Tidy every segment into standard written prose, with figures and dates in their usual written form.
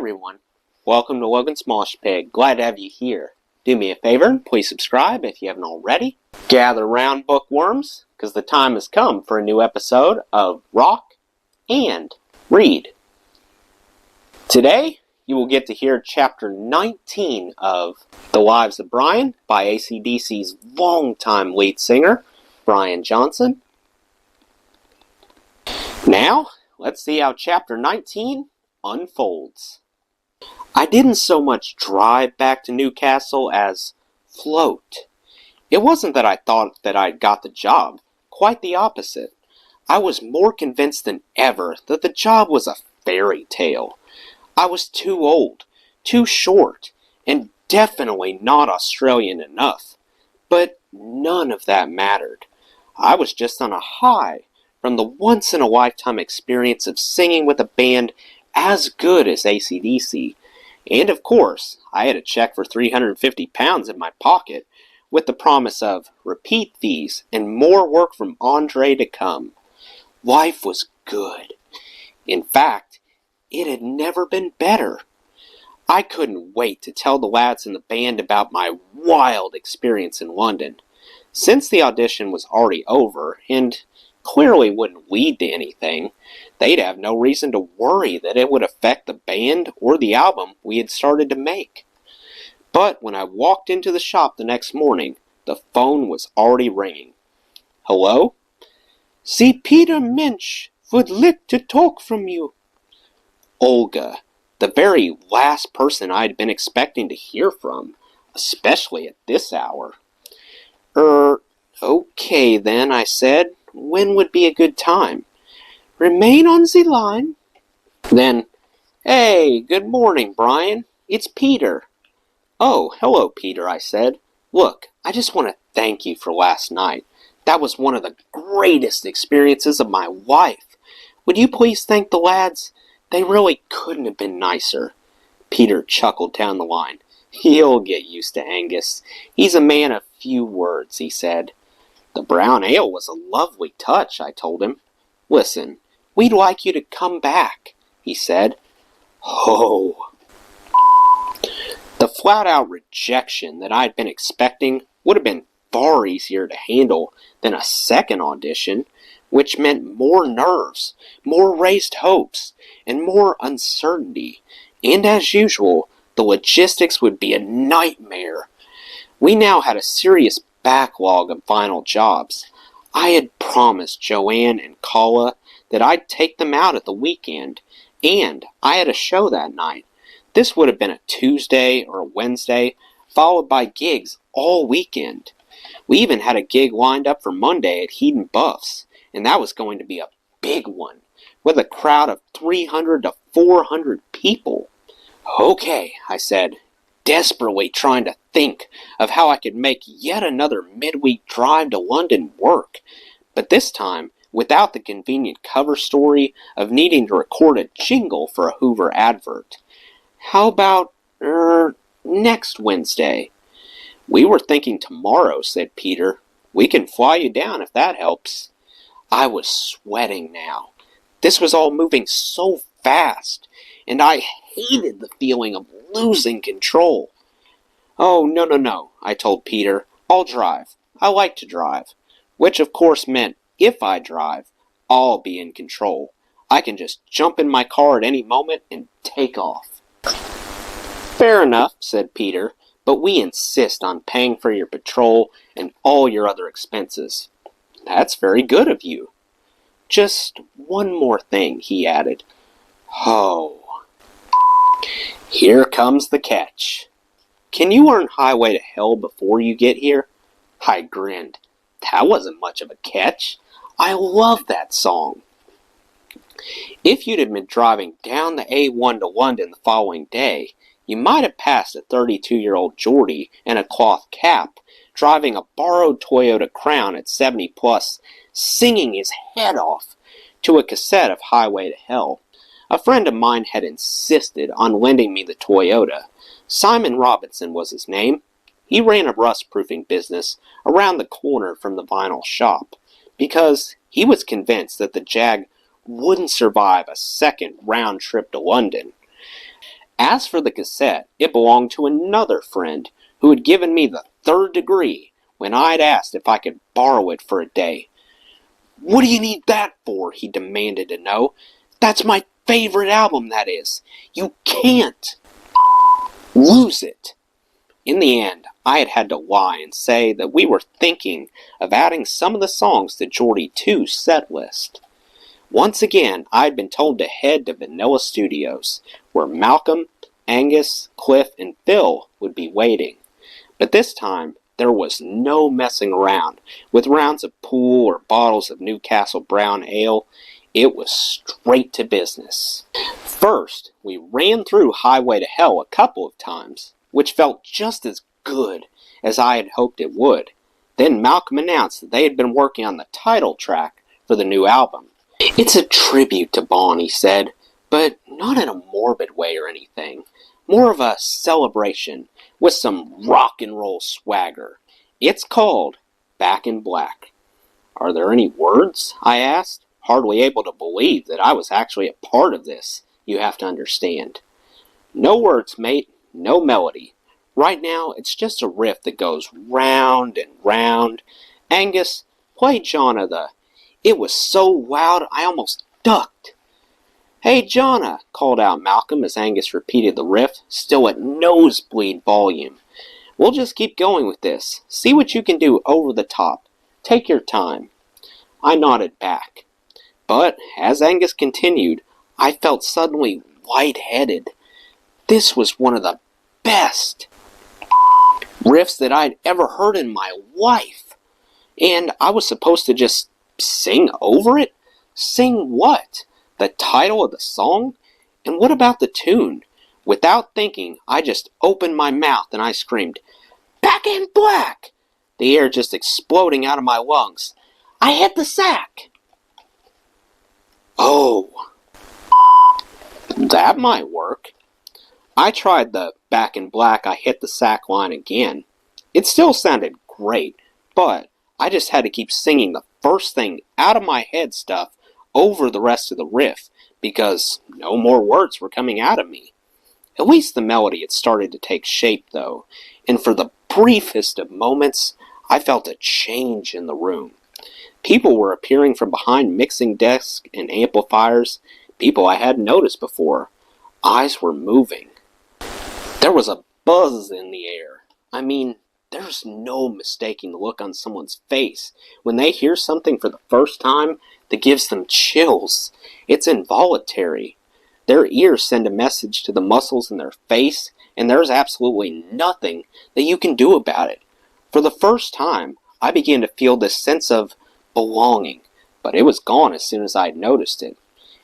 everyone, welcome to Logan Smosh Pig. Glad to have you here. Do me a favor and please subscribe if you haven't already. Gather round, bookworms, because the time has come for a new episode of Rock and Read. Today, you will get to hear chapter 19 of The Lives of Brian by AC/DC's longtime lead singer, Brian Johnson. Now, let's see how chapter 19 unfolds. I didn't so much drive back to Newcastle as float. It wasn't that I thought that I'd got the job, quite the opposite. I was more convinced than ever that the job was a fairy tale. I was too old, too short, and definitely not Australian enough. But none of that mattered. I was just on a high from the once-in-a-lifetime experience of singing with a band as good as AC/DC. And of course, I had a check for £350 in my pocket, with the promise of repeat fees and more work from Andre to come. Life was good. In fact, it had never been better. I couldn't wait to tell the lads in the band about my wild experience in London. Since the audition was already over, and clearly wouldn't lead to anything, they'd have no reason to worry that it would affect the band or the album we had started to make. But when I walked into the shop the next morning, the phone was already ringing. Hello? "See Peter Minch would like to talk from you." Olga, the very last person I'd been expecting to hear from, especially at this hour. Okay then, I said. When would be a good time? "Remain on the line." Then, "Hey, good morning, Brian. It's Peter." "Oh, hello, Peter," I said. "Look, I just want to thank you for last night. That was one of the greatest experiences of my life. Would you please thank the lads? They really couldn't have been nicer." Peter chuckled down the line. "You'll get used to Angus. He's a man of few words," he said. "The brown ale was a lovely touch," I told him. "Listen, we'd like you to come back," he said. Oh. The flat-out rejection that I'd been expecting would have been far easier to handle than a second audition, which meant more nerves, more raised hopes, and more uncertainty. And as usual, the logistics would be a nightmare. We now had a serious backlog of final jobs. I had promised Joanne and Kala that I'd take them out at the weekend, and I had a show that night. This would have been a Tuesday or a Wednesday, followed by gigs all weekend. We even had a gig lined up for Monday at Heaton Buffs, and that was going to be a big one, with a crowd of 300 to 400 people. "Okay," I said, desperately trying to think of how I could make yet another midweek drive to London work, but this time without the convenient cover story of needing to record a jingle for a Hoover advert. "How about, next Wednesday?" "We were thinking tomorrow," said Peter. "We can fly you down if that helps." I was sweating now. This was all moving so fast, and I hated the feeling of losing control. "Oh, no, I told Peter. "I'll drive. I like to drive." Which of course meant, if I drive, I'll be in control. I can just jump in my car at any moment and take off. "Fair enough," said Peter, "but we insist on paying for your petrol and all your other expenses." "That's very good of you." "Just one more thing," he added. Oh. Here comes the catch. "Can you learn Highway to Hell before you get here?" I grinned. That wasn't much of a catch. I love that song. If you'd have been driving down the A1 to London the following day, you might have passed a 32-year-old Geordie in a cloth cap, driving a borrowed Toyota Crown at 70 plus, singing his head off to a cassette of Highway to Hell. A friend of mine had insisted on lending me the Toyota. Simon Robinson was his name. He ran a rust-proofing business around the corner from the vinyl shop, because he was convinced that the Jag wouldn't survive a second round trip to London. As for the cassette, it belonged to another friend who had given me the 3rd degree when I'd asked if I could borrow it for a day. "What do you need that for?" he demanded to know. "That's my favorite album, that is. You can't lose it." In the end, I had to lie and say that we were thinking of adding some of the songs to Geordie 2's set list. Once again, I had been told to head to Vanilla Studios, where Malcolm, Angus, Cliff, and Phil would be waiting. But this time, there was no messing around with rounds of pool or bottles of Newcastle Brown Ale. It was straight to business. First, we ran through Highway to Hell a couple of times, which felt just as good as I had hoped it would. Then Malcolm announced that they had been working on the title track for the new album. "It's a tribute to Bon," he said, "but not in a morbid way or anything. More of a celebration with some rock and roll swagger. It's called Back in Black." "Are there any words?" I asked, hardly able to believe that I was actually a part of this, you have to understand. "No words, mate, no melody. Right now, it's just a riff that goes round and round. Angus, play Jonna the..." It was so loud I almost ducked. "Hey, Jonna," called out Malcolm as Angus repeated the riff, still at nosebleed volume. "We'll just keep going with this. See what you can do over the top. Take your time." I nodded back. But as Angus continued, I felt suddenly lightheaded. This was one of the best riffs that I'd ever heard in my life. And I was supposed to just sing over it? Sing what? The title of the song? And what about the tune? Without thinking, I just opened my mouth and I screamed, "Back in Black!" The air just exploding out of my lungs. I hit the sack. Oh, that might work. I tried the "Back in Black, I hit the sack" line again. It still sounded great, but I just had to keep singing the first thing out of my head stuff over the rest of the riff, because no more words were coming out of me. At least the melody had started to take shape, though, and for the briefest of moments, I felt a change in the room. People were appearing from behind mixing desks and amplifiers, people I hadn't noticed before. Eyes were moving. There was a buzz in the air. I mean, there's no mistaking the look on someone's face when they hear something for the first time that gives them chills. It's involuntary. Their ears send a message to the muscles in their face, and there's absolutely nothing that you can do about it. For the first time, I began to feel this sense of belonging, but it was gone as soon as I had noticed it.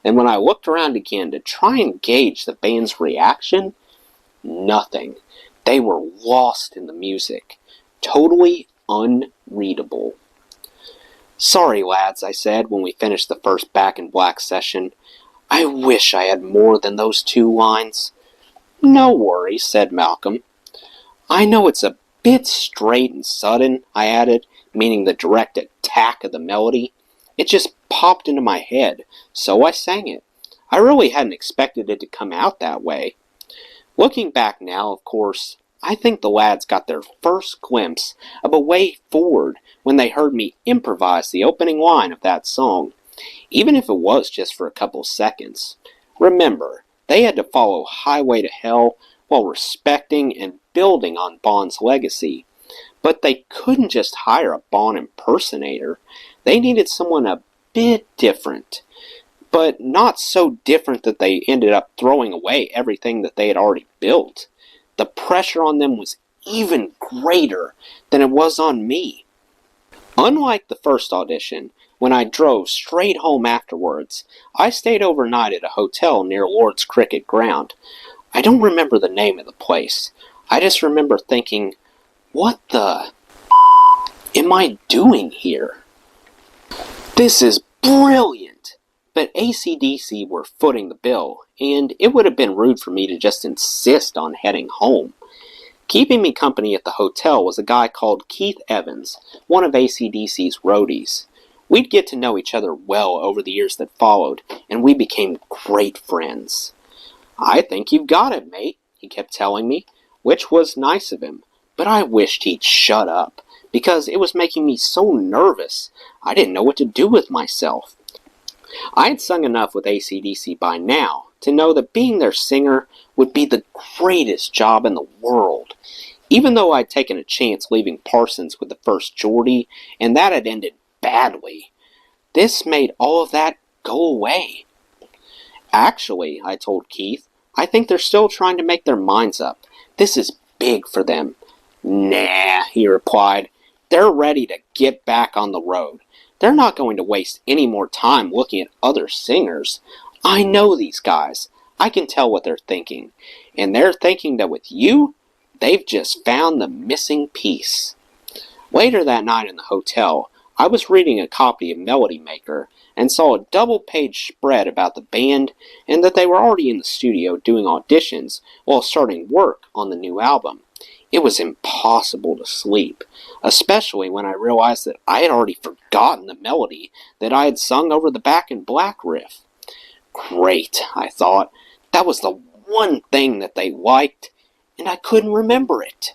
And when I looked around again to try and gauge the band's reaction, nothing. They were lost in the music. Totally unreadable. "Sorry, lads," I said when we finished the first Back in Black session. "I wish I had more than those 2 lines." "No worries," said Malcolm. "I know it's a bit straight and sudden," I added, meaning the direct attack of the melody. It just popped into my head, so I sang it. I really hadn't expected it to come out that way. Looking back now, of course, I think the lads got their first glimpse of a way forward when they heard me improvise the opening line of that song, even if it was just for a couple seconds. Remember, they had to follow Highway to Hell while respecting and building on Bon's legacy. But they couldn't just hire a Bon impersonator. They needed someone a bit different. But not so different that they ended up throwing away everything that they had already built. The pressure on them was even greater than it was on me. Unlike the first audition, when I drove straight home afterwards, I stayed overnight at a hotel near Lord's Cricket Ground. I don't remember the name of the place. I just remember thinking, what the am I doing here? This is brilliant! But AC/DC were footing the bill, and it would have been rude for me to just insist on heading home. Keeping me company at the hotel was a guy called Keith Evans, one of AC/DC's roadies. We'd get to know each other well over the years that followed, and we became great friends. I think you've got it, mate, he kept telling me, which was nice of him, but I wished he'd shut up, because it was making me so nervous I didn't know what to do with myself. I had sung enough with AC/DC by now to know that being their singer would be the greatest job in the world. Even though I'd taken a chance leaving Parsons with the first Geordie, and that had ended badly, this made all of that go away. Actually, I told Keith, I think they're still trying to make their minds up. This is big for them. Nah, he replied. They're ready to get back on the road. They're not going to waste any more time looking at other singers. I know these guys. I can tell what they're thinking. And they're thinking that with you, they've just found the missing piece. Later that night in the hotel, I was reading a copy of Melody Maker and saw a double-page spread about the band and that they were already in the studio doing auditions while starting work on the new album. It was impossible to sleep, especially when I realized that I had already forgotten the melody that I had sung over the Back in Black riff. Great, I thought. That was the one thing that they liked, and I couldn't remember it.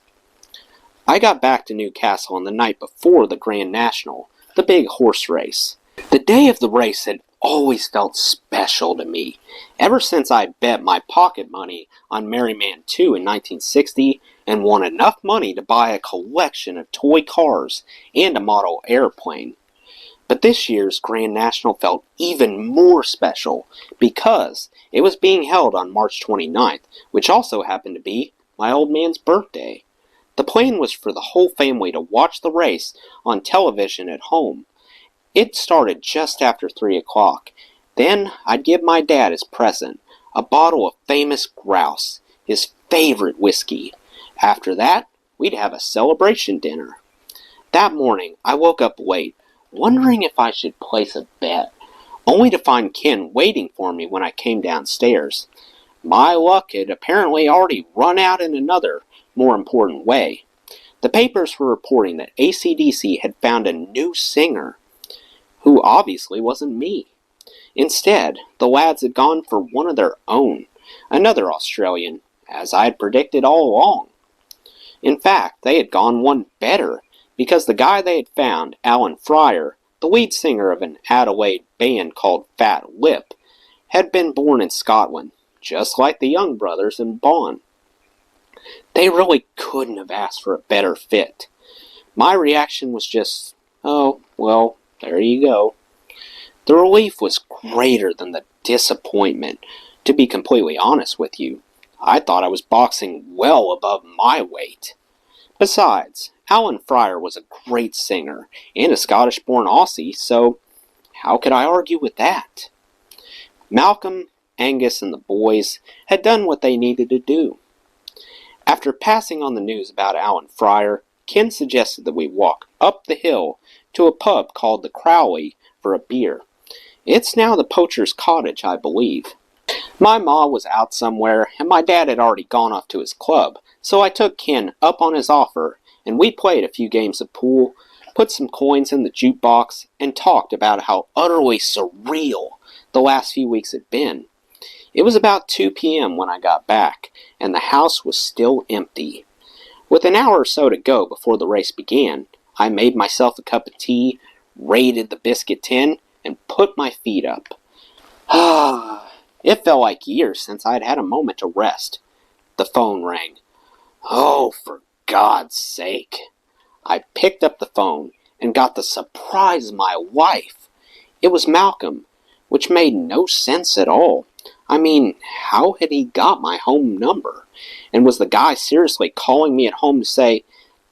I got back to Newcastle on the night before the Grand National, the big horse race. The day of the race had always felt special to me, ever since I bet my pocket money on Merryman 2 in 1960 and won enough money to buy a collection of toy cars and a model airplane. But this year's Grand National felt even more special because it was being held on March 29th, which also happened to be my old man's birthday. The plan was for the whole family to watch the race on television at home. It started just after 3 o'clock. Then I'd give my dad his present, a bottle of famous grouse, his favorite whiskey. After that, we'd have a celebration dinner. That morning, I woke up late, wondering if I should place a bet, only to find Ken waiting for me when I came downstairs. My luck had apparently already run out in another, more important way. The papers were reporting that AC/DC had found a new singer, who obviously wasn't me. Instead, the lads had gone for one of their own, another Australian, as I had predicted all along. In fact, they had gone one better, because the guy they had found, Alan Fryer, the lead singer of an Adelaide band called Fat Lip, had been born in Scotland, just like the Young brothers in Bonn. They really couldn't have asked for a better fit. My reaction was just, oh, well, there you go. The relief was greater than the disappointment, to be completely honest with you. I thought I was boxing well above my weight. Besides, Alan Fryer was a great singer and a Scottish-born Aussie, so how could I argue with that? Malcolm, Angus, and the boys had done what they needed to do. After passing on the news about Alan Fryer, Ken suggested that we walk up the hill to a pub called the Crowley for a beer. It's now the Poacher's Cottage, I believe. My ma was out somewhere, and my dad had already gone off to his club, so I took Ken up on his offer, and we played a few games of pool, put some coins in the jukebox, and talked about how utterly surreal the last few weeks had been. It was about 2 p.m. when I got back, and the house was still empty. With an hour or so to go before the race began, I made myself a cup of tea, raided the biscuit tin, and put my feet up. It felt like years since I'd had a moment to rest. The phone rang. Oh, for God's sake. I picked up the phone and got the surprise of my life. It was Malcolm, which made no sense at all. I mean, how had he got my home number? And was the guy seriously calling me at home to say,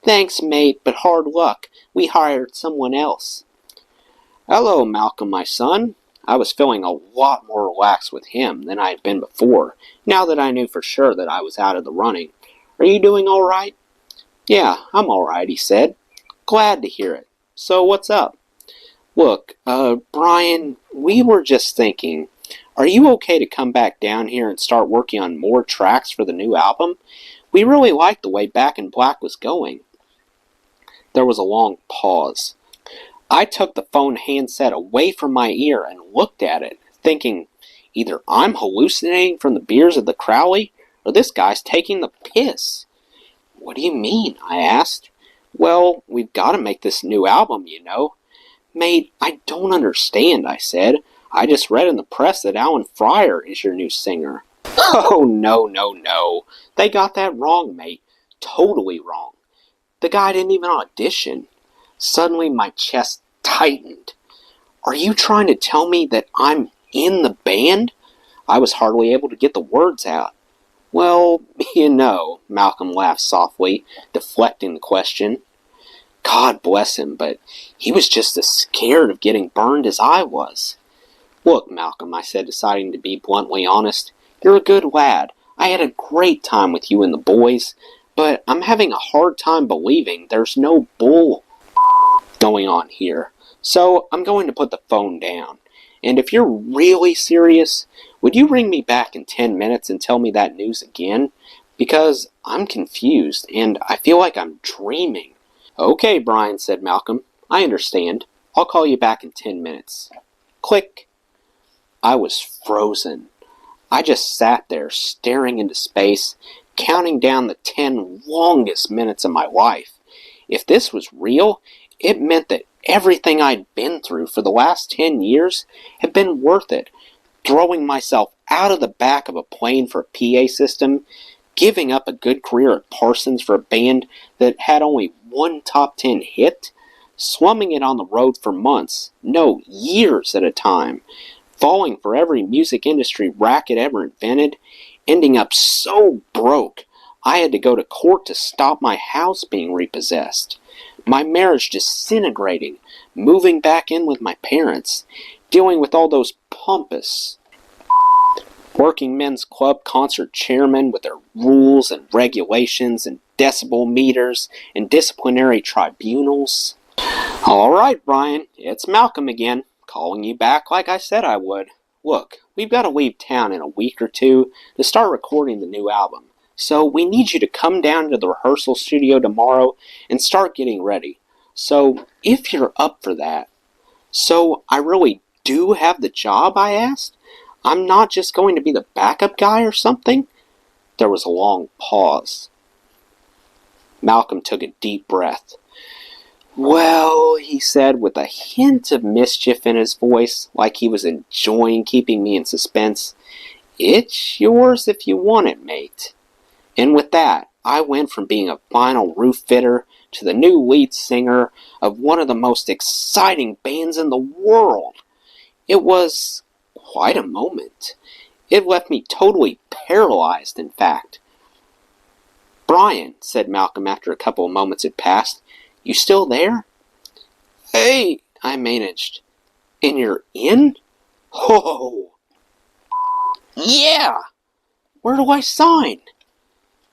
"Thanks, mate, but hard luck. We hired someone else"? "Hello, Malcolm, my son." I was feeling a lot more relaxed with him than I had been before, now that I knew for sure that I was out of the running. "Are you doing all right?" "Yeah, I'm all right," he said. "Glad to hear it. So what's up?" "Look, Brian, we were just thinking, are you okay to come back down here and start working on more tracks for the new album? We really liked the way Back in Black was going." There was a long pause. I took the phone handset away from my ear and looked at it, thinking, Either I'm hallucinating from the beers of the Crowley, or this guy's taking the piss. What do you mean? I asked. Well, we've got to make this new album, you know. Mate, I don't understand, I said. I just read in the press that Alan Fryer is your new singer. Oh, no. They got that wrong, mate. Totally wrong. The guy didn't even audition. Suddenly my chest tightened. Are you trying to tell me that I'm in the band? I was hardly able to get the words out. Well, you know, Malcolm laughed softly, deflecting the question. God bless him, but he was just as scared of getting burned as I was. Look, Malcolm, I said, deciding to be bluntly honest, you're a good lad. I had a great time with you and the boys, but I'm having a hard time believing there's no bull going on here. So I'm going to put the phone down. And if you're really serious, would you ring me back in 10 minutes and tell me that news again? Because I'm confused, and I feel like I'm dreaming. Okay, Brian, said Malcolm. I understand. I'll call you back in 10 minutes. Click. I was frozen. I just sat there, staring into space, counting down the 10 longest minutes of my life. If this was real, it meant that everything I'd been through for the last 10 years had been worth it. Throwing myself out of the back of a plane for a PA system, giving up a good career at Parsons for a band that had only one top 10 hit, slumming it on the road for months, no, years at a time, falling for every music industry racket ever invented, ending up so broke I had to go to court to stop my house being repossessed, my marriage disintegrating, moving back in with my parents, dealing with all those pompous working men's club concert chairmen with their rules and regulations and decibel meters and disciplinary tribunals. All right, Brian, it's Malcolm again, calling you back like I said I would. Look, we've got to leave town in a week or two to start recording the new album, so we need you to come down to the rehearsal studio tomorrow and start getting ready. So, if you're up for that. So, I really do have the job, I asked? I'm not just going to be the backup guy or something? There was a long pause. Malcolm took a deep breath. Well, he said with a hint of mischief in his voice, like he was enjoying keeping me in suspense, it's yours if you want it, mate. And with that, I went from being a vinyl roof fitter to the new lead singer of one of the most exciting bands in the world. It was quite a moment. It left me totally paralyzed, in fact. Brian, said Malcolm after a couple of moments had passed, you still there? Hey, I managed. And you're in? Oh! Yeah! Where do I sign?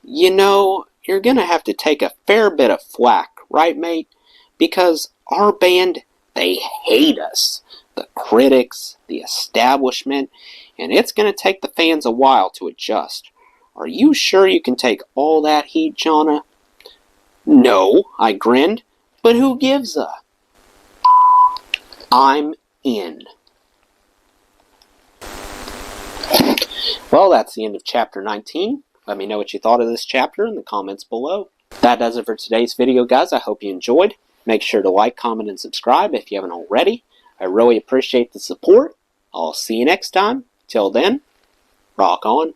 You know, you're gonna have to take a fair bit of flack, right, mate? Because our band, they hate us. The critics, the establishment, and it's going to take the fans a while to adjust. Are you sure you can take all that heat, Jonna? No, I grinned, but who gives a? I'm in. Well, that's the end of chapter 19. Let me know what you thought of this chapter in the comments below. That does it for today's video, guys. I hope you enjoyed. Make sure to like, comment, and subscribe if you haven't already. I really appreciate the support. I'll see you next time. Till then, rock on.